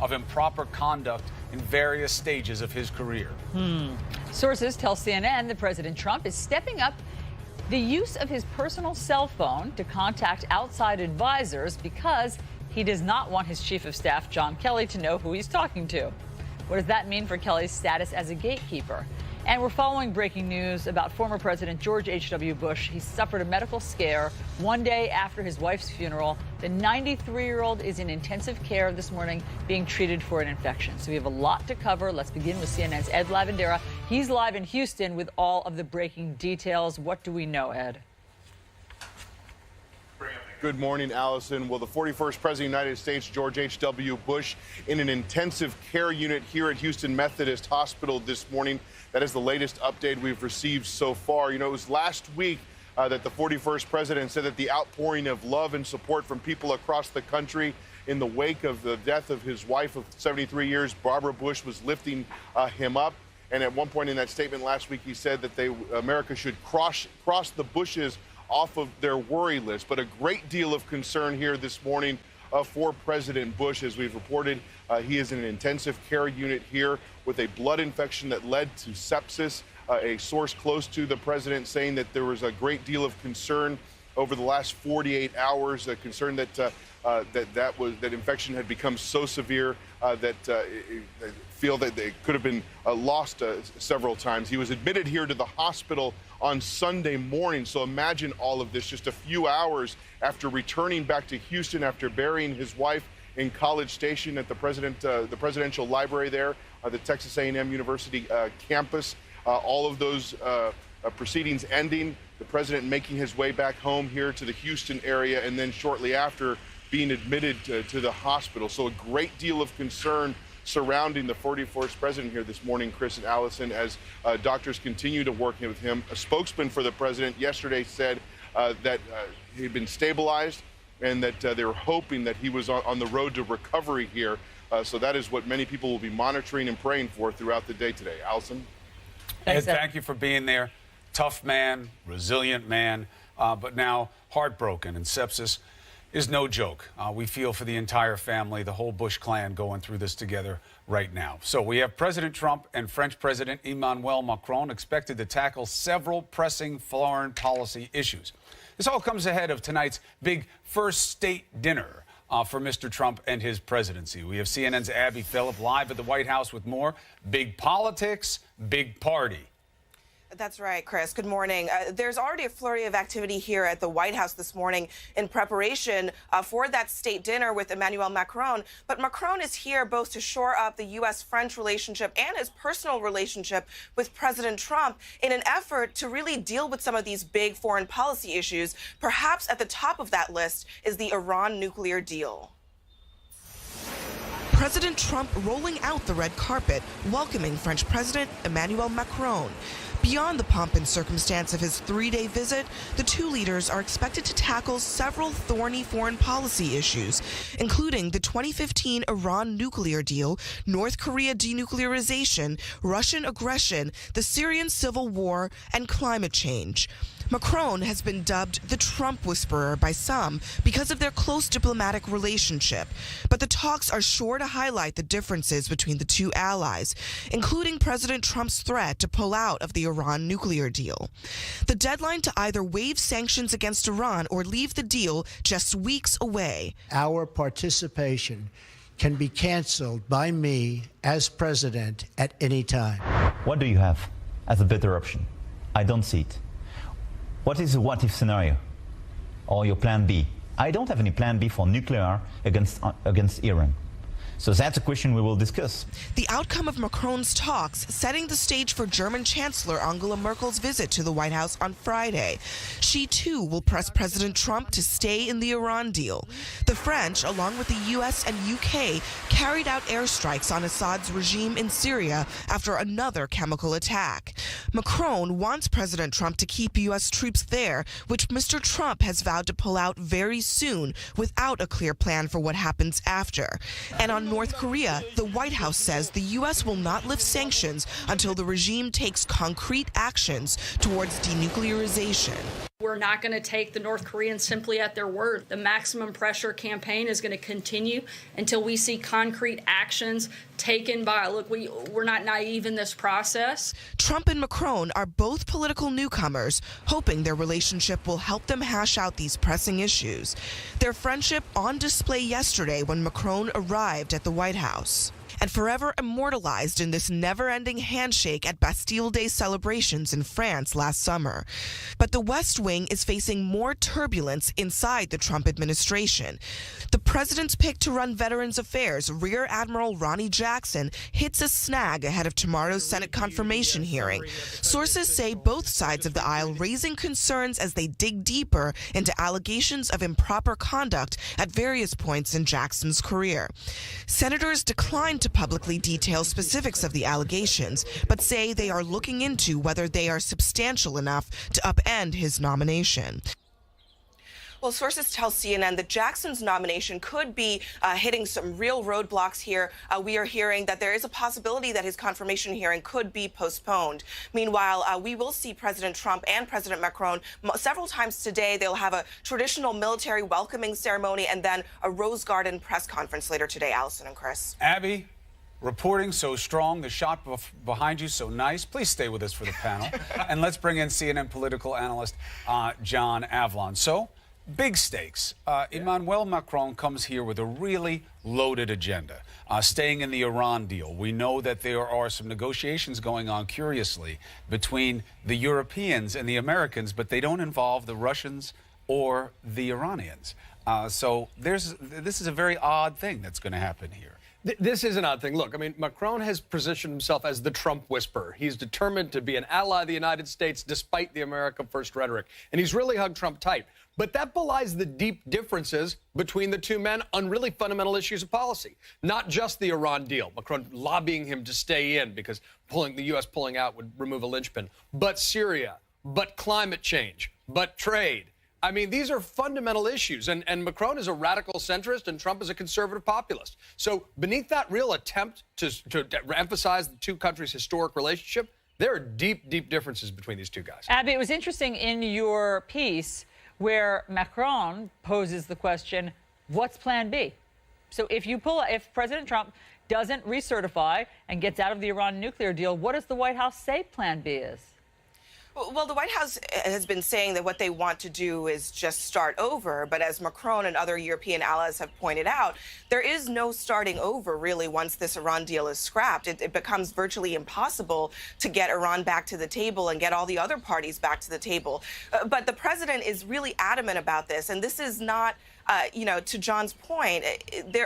of improper conduct in various stages of his career. Sources tell CNN that President Trump is stepping up the use of his personal cell phone to contact outside advisors because he does not want his chief of staff, John Kelly, to know who he's talking to. What does that mean for Kelly's status as a gatekeeper? And we're following breaking news about former President George H.W. Bush. He suffered a medical scare one day after his wife's funeral. The 93-year-old is in intensive care this morning being treated for an infection. So we have a lot to cover. Let's begin with CNN's Ed Lavandera. He's live in Houston with all of the breaking details. What do we know, Ed? Good morning, Allison. Well, the 41st President of the United States, George H.W. Bush, in an intensive care unit here at Houston Methodist Hospital this morning. That is the latest update we've received so far. You know, it was last week that the 41st president said that the outpouring of love and support from people across the country in the wake of the death of his wife of 73 years, Barbara Bush, was lifting him up. And at one point in that statement last week, he said that America should cross the Bushes off of their worry list. But a great deal of concern here this morning for President Bush. As we've reported, he is in an intensive care unit here with a blood infection that led to sepsis. A source close to the president saying that there was a great deal of concern over the last 48 hours, a concern that that infection had become so severe that they feel that they could have been lost several times. He was admitted here to the hospital on Sunday morning. So imagine all of this just a few hours after returning back to Houston after burying his wife in College Station at the presidential library there, the Texas A&M University campus. All of those proceedings ending, the president making his way back home here to the Houston area, and then shortly after being admitted to the hospital. So a great deal of concern surrounding the 41st president here this morning, Chris and Allison, as doctors continue to work with him. A spokesman for the president yesterday said that he'd been stabilized and that they were hoping that he was on the road to recovery here. So that is what many people will be monitoring and praying for throughout the day today. Allison? Ed, thank you for being there. Tough man, resilient man, but now heartbroken, and sepsis is no joke. We feel for the entire family, the whole Bush clan going through this together right now. So we have President Trump and French President Emmanuel Macron expected to tackle several pressing foreign policy issues. This all comes ahead of tonight's big first state dinner for Mr. Trump and his presidency. We have CNN's Abby Phillip live at the White House with more. Big politics, big party. That's right, Chris. Good morning. There's already a flurry of activity here at the White House this morning in preparation for that state dinner with Emmanuel Macron. But Macron is here both to shore up the U.S.-French relationship and his personal relationship with President Trump in an effort to really deal with some of these big foreign policy issues. Perhaps at the top of that list is the Iran nuclear deal. President Trump rolling out the red carpet, welcoming French President Emmanuel Macron. Beyond the pomp and circumstance of his three-day visit, the two leaders are expected to tackle several thorny foreign policy issues, including the 2015 Iran nuclear deal, North Korea denuclearization, Russian aggression, the Syrian civil war, and climate change. Macron has been dubbed the Trump whisperer by some because of their close diplomatic relationship. But the talks are sure to highlight the differences between the two allies, including President Trump's threat to pull out of the Iran nuclear deal. The deadline to either waive sanctions against Iran or leave the deal just weeks away. Our participation can be canceled by me as president at any time. What do you have as a better option? I don't see it. What is the what-if scenario? Or your plan B? I don't have any plan B for nuclear against Iran. So that's a question we will discuss. The outcome of Macron's talks setting the stage for German Chancellor Angela Merkel's visit to the White House on Friday. She, too, will press President Trump to stay in the Iran deal. The French, along with the U.S. and U.K., carried out airstrikes on Assad's regime in Syria after another chemical attack. Macron wants President Trump to keep U.S. troops there, which Mr. Trump has vowed to pull out very soon without a clear plan for what happens after. And on North Korea, the White House says the U.S. will not lift sanctions until the regime takes concrete actions towards denuclearization. We're we're not going to take the North Koreans simply at their word. The maximum pressure campaign is going to continue until we see concrete actions taken by, look, we're not naive in this process. Trump and Macron are both political newcomers, hoping their relationship will help them hash out these pressing issues. Their friendship on display yesterday when Macron arrived at the White House, and forever immortalized in this never-ending handshake at Bastille Day celebrations in France last summer. But the West Wing is facing more turbulence inside the Trump administration. The president's pick to run Veterans Affairs, Rear Admiral Ronnie Jackson, hits a snag ahead of tomorrow's Senate confirmation hearing. Sources say both sides of the aisle raising concerns as they dig deeper into allegations of improper conduct at various points in Jackson's career. Senators declined to publicly detail specifics of the allegations, but say they are looking into whether they are substantial enough to upend his nomination. Well, sources tell CNN that Jackson's nomination could be hitting some real roadblocks here. We are hearing that there is a possibility that his confirmation hearing could be postponed. Meanwhile, we will see President Trump and President Macron several times today. They'll have a traditional military welcoming ceremony and then a Rose Garden press conference later today. Allison and Chris. Abby, reporting so strong, the shot behind you so nice. Please stay with us for the panel. And let's bring in CNN political analyst John Avlon. So, big stakes. Emmanuel Macron comes here with a really loaded agenda, staying in the Iran deal. We know that there are some negotiations going on, curiously, between the Europeans and the Americans, but they don't involve the Russians or the Iranians. So this is a very odd thing that's going to happen here. This is an odd thing. Look, I mean, Macron has positioned himself as the Trump whisperer. He's determined to be an ally of the United States despite the America First rhetoric. And he's really hugged Trump tight. But that belies the deep differences between the two men on really fundamental issues of policy. Not just the Iran deal, Macron lobbying him to stay in because the U.S. pulling out would remove a linchpin, but Syria, but climate change, but trade. I mean, these are fundamental issues, and Macron is a radical centrist, and Trump is a conservative populist. So beneath that real attempt to emphasize the two countries' historic relationship, there are deep, deep differences between these two guys. Abby, it was interesting in your piece where Macron poses the question, what's plan B? So if President Trump doesn't recertify and gets out of the Iran nuclear deal, what does the White House say plan B is? Well, the White House has been saying that what they want to do is just start over. But as Macron and other European allies have pointed out, there is no starting over, really, once this Iran deal is scrapped. It becomes virtually impossible to get Iran back to the table and get all the other parties back to the table. But the president is really adamant about this. And this is not, to John's point,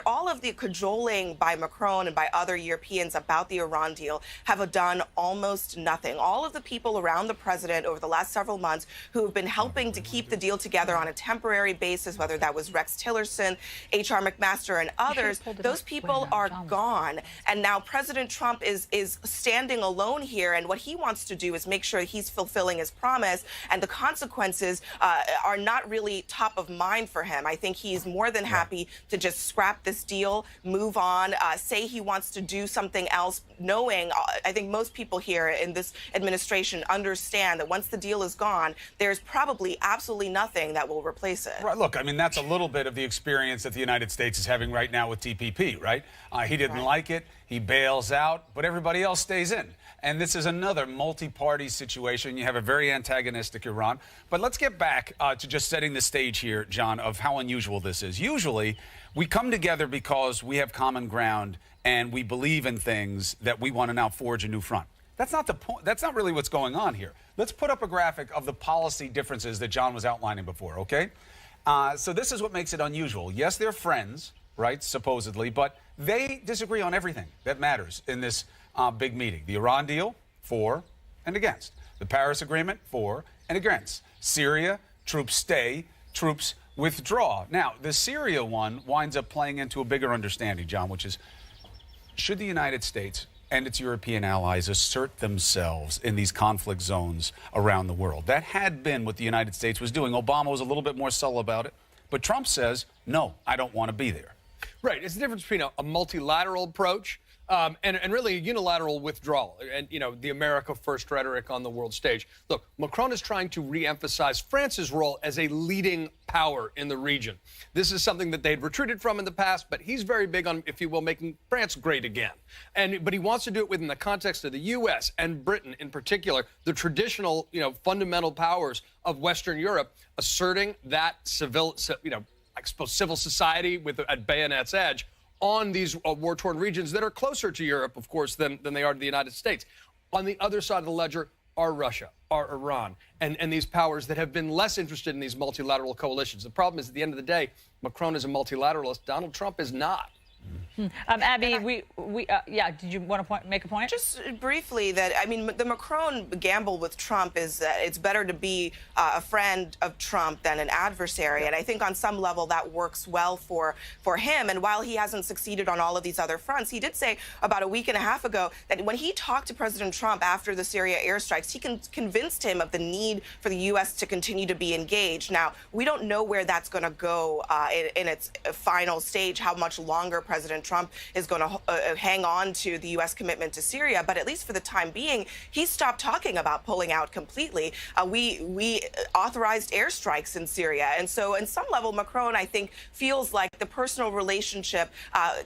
all of the cajoling by Macron and by other Europeans about the Iran deal have done almost nothing. All of the people around the president over the last several months who have been helping to keep the deal together on a temporary basis, whether that was Rex Tillerson, H.R. McMaster, and others, those people are gone. And now President Trump is standing alone here, and what he wants to do is make sure he's fulfilling his promise, and the consequences are not really top of mind for him. I think he's more than happy to just scrap this deal, move on, say he wants to do something else, knowing, I think most people here in this administration understand that once the deal is gone, there's probably absolutely nothing that will replace it. Right. Look, I mean, that's a little bit of the experience that the United States is having right now with TPP, right? He didn't like it. He bails out, but everybody else stays in. And this is another multi-party situation. You have a very antagonistic Iran. But let's get back to just setting the stage here, John, of how unusual this is. Usually, we come together because we have common ground and we believe in things that we want to now forge a new front. That's not the point. That's not really what's going on here. Let's put up a graphic of the policy differences that John was outlining before, okay? So this is what makes it unusual. Yes, they're friends, right, supposedly, but they disagree on everything that matters in this big meeting. The Iran deal, for and against. The Paris Agreement, for and against. Syria, troops stay, troops withdraw. Now, the Syria one winds up playing into a bigger understanding, John, which is, should the United States and its European allies assert themselves in these conflict zones around the world? That had been what the United States was doing. Obama was a little bit more subtle about it. But Trump says, no, I don't want to be there. Right. It's the difference between a multilateral approach and really a unilateral withdrawal and, the America First rhetoric on the world stage. Look, Macron is trying to re-emphasize France's role as a leading power in the region. This is something that they'd retreated from in the past, but he's very big on, if you will, making France great again. But he wants to do it within the context of the U.S. and Britain in particular, the traditional, fundamental powers of Western Europe, asserting that civil society at bayonet's edge on these war-torn regions that are closer to Europe, of course, than they are to the United States. On the other side of the ledger are Russia, are Iran, and these powers that have been less interested in these multilateral coalitions. The problem is, at the end of the day, Macron is a multilateralist. Donald Trump is not. Abby, did you want to make a point? Just briefly that, the Macron gamble with Trump is that it's better to be a friend of Trump than an adversary. And I think on some level that works well for him. And while he hasn't succeeded on all of these other fronts, he did say about a week and a half ago that when he talked to President Trump after the Syria airstrikes, he convinced him of the need for the U.S. to continue to be engaged. Now, we don't know where that's going to go in its final stage, how much longer President Trump is going to hang on to the U.S. commitment to Syria, but at least for the time being, he stopped talking about pulling out completely. We authorized airstrikes in Syria, and so in some level, Macron, I think, feels like the personal relationship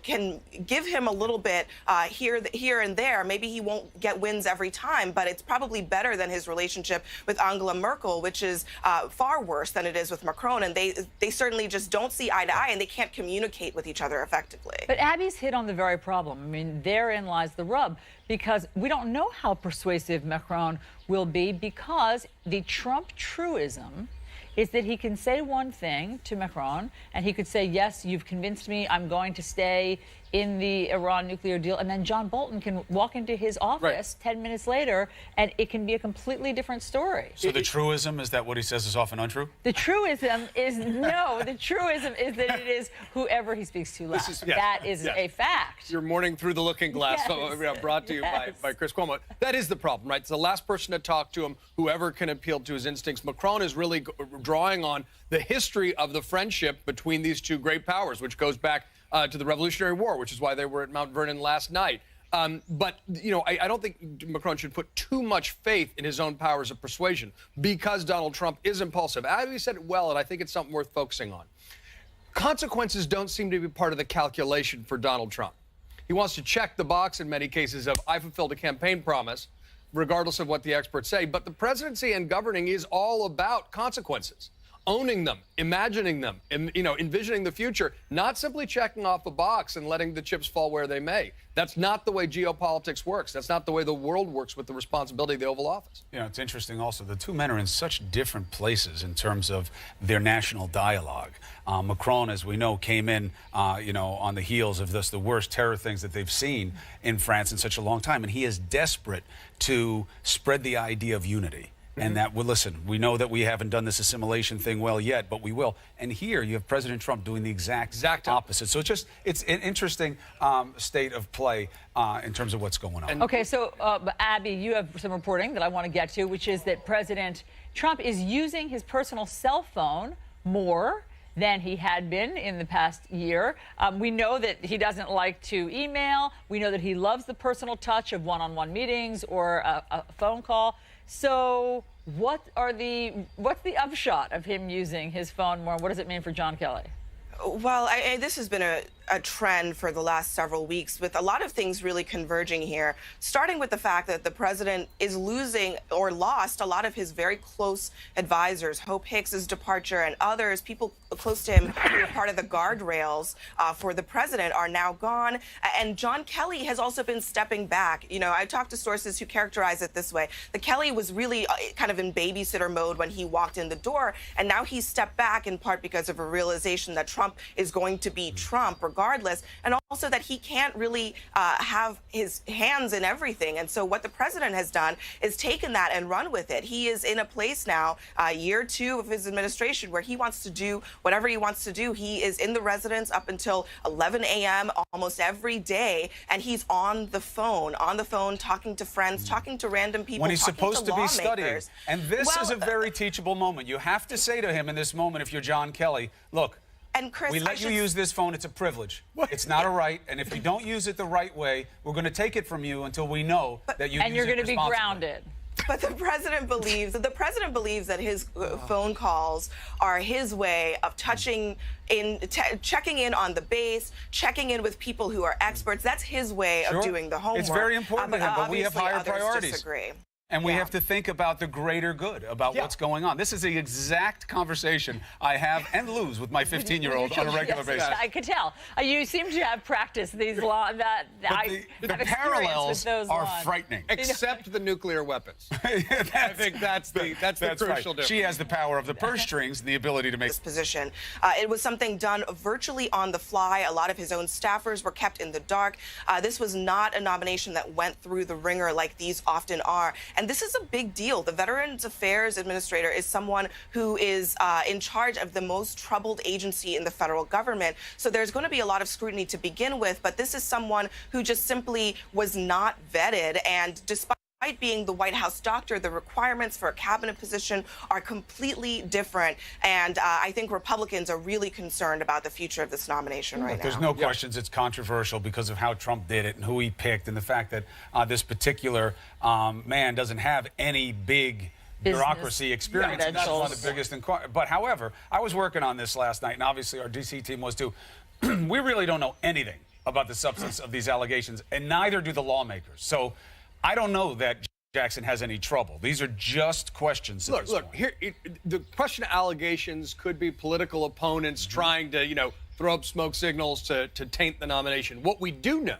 can give him a little bit here and there. Maybe he won't get wins every time, but it's probably better than his relationship with Angela Merkel, which is far worse than it is with Macron, and they certainly just don't see eye to eye, and they can't communicate with each other effectively. But Abby's hit on the very problem. Therein lies the rub, because we don't know how persuasive Macron will be, because the Trump truism is that he can say one thing to Macron, and he could say, yes, you've convinced me, I'm going to stay in the Iran nuclear deal, and then John Bolton can walk into his office 10 minutes later, and it can be a completely different story. So the truism, is that what he says is often untrue? The truism is, no, the truism is that it is whoever he speaks to last. That is a fact. You're mourning through the looking glass, brought to you by Chris Cuomo. That is the problem, right? It's the last person to talk to him, whoever can appeal to his instincts. Macron is really drawing on the history of the friendship between these two great powers, which goes back to the Revolutionary War, which is why they were at Mount Vernon last night. But I don't think Macron should put too much faith in his own powers of persuasion, because Donald Trump is impulsive. Abby said it well, and I think it's something worth focusing on. Consequences don't seem to be part of the calculation for Donald Trump. He wants to check the box in many cases of, I fulfilled a campaign promise, regardless of what the experts say. But the presidency and governing is all about consequences. Owning them, imagining them, envisioning the future, not simply checking off a box and letting the chips fall where they may. That's not the way geopolitics works. That's not the way the world works with the responsibility of the Oval Office. It's interesting also, the two men are in such different places in terms of their national dialogue. Macron, as we know, came in, on the heels of the worst terror things that they've seen in France in such a long time, and he is desperate to spread the idea of unity. And that, well, listen, we know that we haven't done this assimilation thing well yet, but we will. And here you have President Trump doing the exact opposite. So it's an interesting state of play in terms of what's going on. Okay, so Abby, you have some reporting that I want to get to, which is that President Trump is using his personal cell phone more than he had been in the past year. We know that he doesn't like to email. We know that he loves the personal touch of one-on-one meetings or a phone call. So what's the upshot of him using his phone more? What does it mean for John Kelly? Well, this has been a trend for the last several weeks, with a lot of things really converging here, starting with the fact that the president is losing or lost a lot of his very close advisors. Hope Hicks's departure and others, people close to him who were part of the guardrails for the president, are now gone. And John Kelly has also been stepping back. I talked to sources who characterize it this way. The Kelly was really kind of in babysitter mode when he walked in the door, and now he's stepped back in part because of a realization that Trump is going to be Trump regardless, and also that he can't really have his hands in everything. And so what the president has done is taken that and run with it. He is in a place now, year 2 of his administration, where he wants to do whatever he wants to do. He is in the residence up until 11 a.m. almost every day, and he's on the phone, talking to friends, talking to random people, when he's supposed to be studying. And this is a very teachable moment. You have to say to him in this moment, if you're John Kelly, look, And Chris, we let you use this phone. It's a privilege. It's not a right. And if you don't use it the right way, we're going to take it from you until we know that you use it responsibly. And you're going to be grounded. But the president believes that his phone calls are his way of checking in on the base, checking in with people who are experts. That's his way of doing the homework. It's very important to him, but we have higher priorities. Disagree. And we have to think about the greater good, about what's going on. This is the exact conversation I have and lose with my 15-year-old on a regular basis. I could tell. You seem to have practiced these laws. The parallels are frightening. Except the nuclear weapons. I think that's the crucial difference. She has the power of the purse strings and the ability to make this position. It was something done virtually on the fly. A lot of his own staffers were kept in the dark. This was not a nomination that went through the ringer like these often are. And this is a big deal. The Veterans Affairs Administrator is someone who is in charge of the most troubled agency in the federal government. So there's going to be a lot of scrutiny to begin with, but this is someone who just simply was not vetted. And despite being the White House doctor, the requirements for a cabinet position are completely different. And I think Republicans are really concerned about the future of this nomination right now. There's no questions it's controversial because of how Trump did it and who he picked and the fact that this particular man doesn't have any big bureaucracy experience. And that's one of the biggest. But however, I was working on this last night, and obviously our DC team was too. We really don't know anything about the substance of these allegations, and neither do the lawmakers. So I don't know that Jackson has any trouble. These are just questions. Look, here, the question of allegations could be political opponents trying to, throw up smoke signals to taint the nomination. What we do know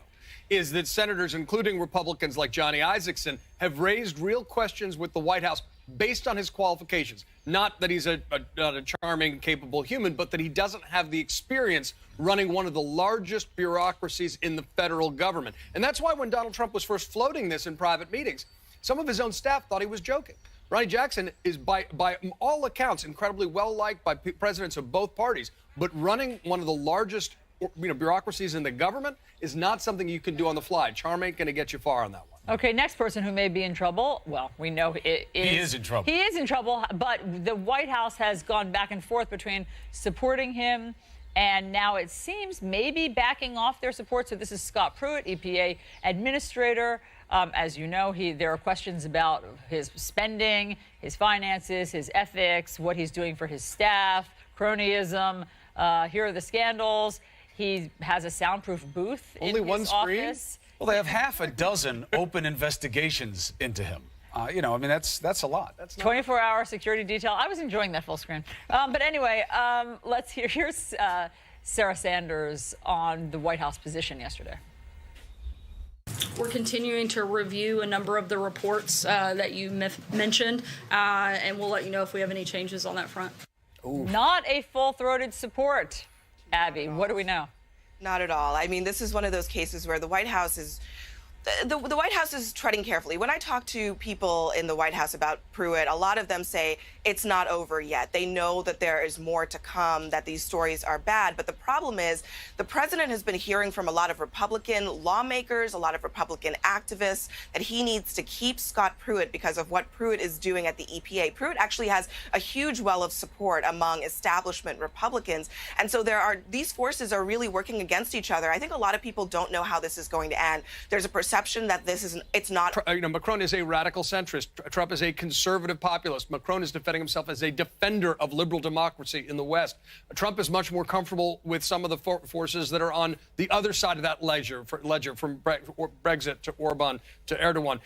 is that senators, including Republicans like Johnny Isakson, have raised real questions with the White House based on his qualifications. Not that he's not a charming, capable human, but that he doesn't have the experience running one of the largest bureaucracies in the federal government. And that's why when Donald Trump was first floating this in private meetings, some of his own staff thought he was joking. Ronny Jackson is, by all accounts, incredibly well-liked by presidents of both parties, but running one of the largest bureaucracies in the government is not something you can do on the fly. Charm ain't going to get you far on that one. Okay, next person who may be in trouble. Well, we know he is in trouble. He is in trouble, but the White House has gone back and forth between supporting him and now it seems maybe backing off their support. So this is Scott Pruitt, EPA administrator. As you know, there are questions about his spending, his finances, his ethics, what he's doing for his staff, cronyism. Here are the scandals. He has a soundproof booth in his office. Well, they have half a dozen open investigations into him. That's a lot. That's 24-hour security detail. I was enjoying that full screen. But anyway, let's hear. Here's Sarah Sanders on the White House position yesterday. We're continuing to review a number of the reports that you mentioned, and we'll let you know if we have any changes on that front. Ooh. Not a full-throated support. Abby, what do we know? Not at all. I mean, this is one of those cases where the White House is the White House is treading carefully. When I talk to people in the White House about Pruitt, a lot of them say it's not over yet. They know that there is more to come, that these stories are bad. But the problem is the president has been hearing from a lot of Republican lawmakers, a lot of Republican activists, that he needs to keep Scott Pruitt because of what Pruitt is doing at the EPA. Pruitt actually has a huge well of support among establishment Republicans. And so these forces are really working against each other. I think a lot of people don't know how this is going to end. There's a perception that it's not. Macron is a radical centrist. Trump is a conservative populist. Macron is defending himself as a defender of liberal democracy in the West. Trump is much more comfortable with some of the forces that are on the other side of that ledger, from Brexit to Orban to Erdogan.